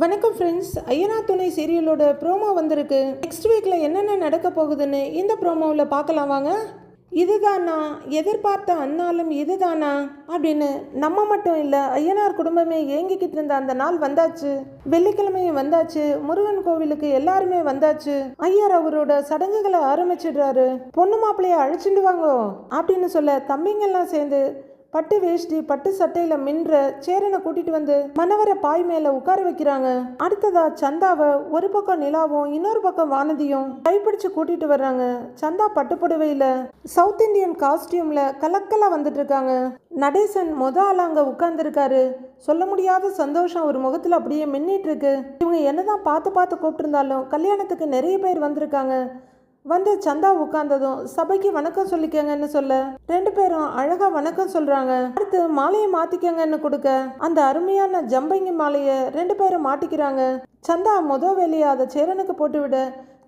வணக்கம் ஃப்ரெண்ட்ஸ், ஐயனார் துணை சீரியலோட ப்ரோமோ வந்திருக்கு. நெக்ஸ்ட் வீக்கில் என்னென்ன நடக்க போகுதுன்னு இந்த ப்ரோமோவில் பார்க்கலாம் வாங்க. இதுதானா எதிர்பார்த்த அந்நாளும் இதுதானா அப்படின்னு நம்ம மட்டும் இல்லை, ஐயனார் குடும்பமே ஏங்கிக்கிட்டு இருந்த அந்த நாள் வந்தாச்சு. வெள்ளிக்கிழமையும் வந்தாச்சு. முருகன் கோவிலுக்கு எல்லாருமே வந்தாச்சு. ஐயர் அவரோட சடங்குகளை ஆரம்பிச்சிடுறாரு. பொண்ணு மாப்பிள்ளைய அழைச்சிட்டு வாங்கோ அப்படின்னு சொல்ல தம்பிங்கெல்லாம் சேர்ந்து பட்டு வேஷ்டி பட்டு சட்டையில மின்ற சேரனை கூட்டிட்டு வந்து மணவரை பாய் மேல உட்கார வைக்கிறாங்க. அடுத்ததா சந்தாவை ஒரு பக்கம் நிலாவும் இன்னொரு பக்கம் வானதியும் கைப்பிடிச்சு கூட்டிட்டு வர்றாங்க. சந்தா பட்டுப்புடவையில சவுத் இந்தியன் காஸ்டியூம்ல கலக்கலா வந்துட்டு இருக்காங்க. நடேசன் ஆளாங்க உட்கார்ந்து இருக்காரு. சொல்ல முடியாத சந்தோஷம் ஒரு முகத்துல அப்படியே மின்னிட்டு இருக்கு. இவங்க என்னதான் பார்த்து பார்த்து கூப்பிட்டு இருந்தாலும் கல்யாணத்துக்கு நிறைய பேர் வந்திருக்காங்க. வந்து சந்தா உட்கார்ந்ததும் சபைக்கு வணக்கம் சொல்லிக்கங்கன்னு சொல்ல ரெண்டு பேரும் அழகா வணக்கம் சொல்றாங்க. அடுத்து மாலையை மாத்திக்கங்கன்னு கொடுக்க அந்த அருமையான ஜம்பங்கி மாலையை ரெண்டு பேரும் மாட்டிக்கிறாங்க. சந்தா வேலையை அதை சேரனுக்கு போட்டு விட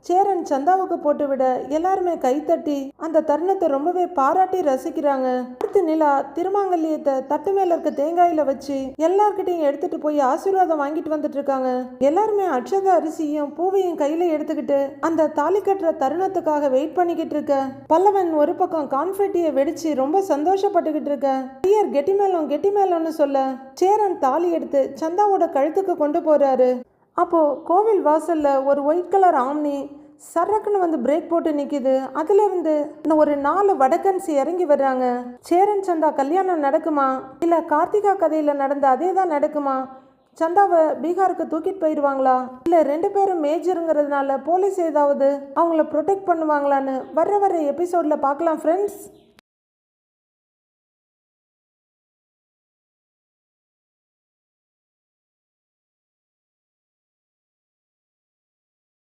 சேரன் சந்தாவுக்கு போட்டு விட எல்லாருமே கைத்தட்டி அந்த தருணத்தை ரொம்பவே பாராட்டி ரசிக்கிறாங்க. அடுத்து நிலா திருமாங்கல்யத்தை தட்டு மேல இருக்க தேங்காயில வச்சு எல்லார்கிட்டையும் எடுத்துட்டு போய் ஆசீர்வாதம் வாங்கிட்டு வந்துட்டு இருக்காங்க. எல்லாருமே அட்சத அரிசியும் பூவையும் கையில எடுத்துக்கிட்டு அந்த தாலி கட்டுற தருணத்துக்காக வெயிட் பண்ணிக்கிட்டு இருக்க பல்லவன் ஒரு பக்கம் கான்ஃபெட்டியை வெடிச்சு ரொம்ப சந்தோஷப்பட்டுக்கிட்டு இருக்க ஐயர் கெட்டி மேலம்னு சொல்ல சேரன் தாலி எடுத்து சந்தாவோட கழுத்துக்கு கொண்டு போறாரு. அப்போது கோவில் வாசலில் ஒரு ஒயிட் கலர் ஆம்னி சரக்குன்னு வந்து பிரேக் போட்டு நிற்கிது. அதுலேருந்து ஒரு 4 வடக்கன்ஸ் இறங்கி வர்றாங்க. சேரன் சந்தா கல்யாணம் நடக்குமா இல்லை கார்த்திகா கதையில் நடந்த அதே தான் நடக்குமா? சந்தாவை பீகாருக்கு தூக்கிட்டு போயிடுவாங்களா இல்லை ரெண்டு பேரும் மேஜருங்கிறதுனால போலீஸ் ஏதாவது அவங்கள ப்ரொடெக்ட் பண்ணுவாங்களான்னு வர்ற எபிசோடில் பார்க்கலாம் ஃப்ரெண்ட்ஸ்.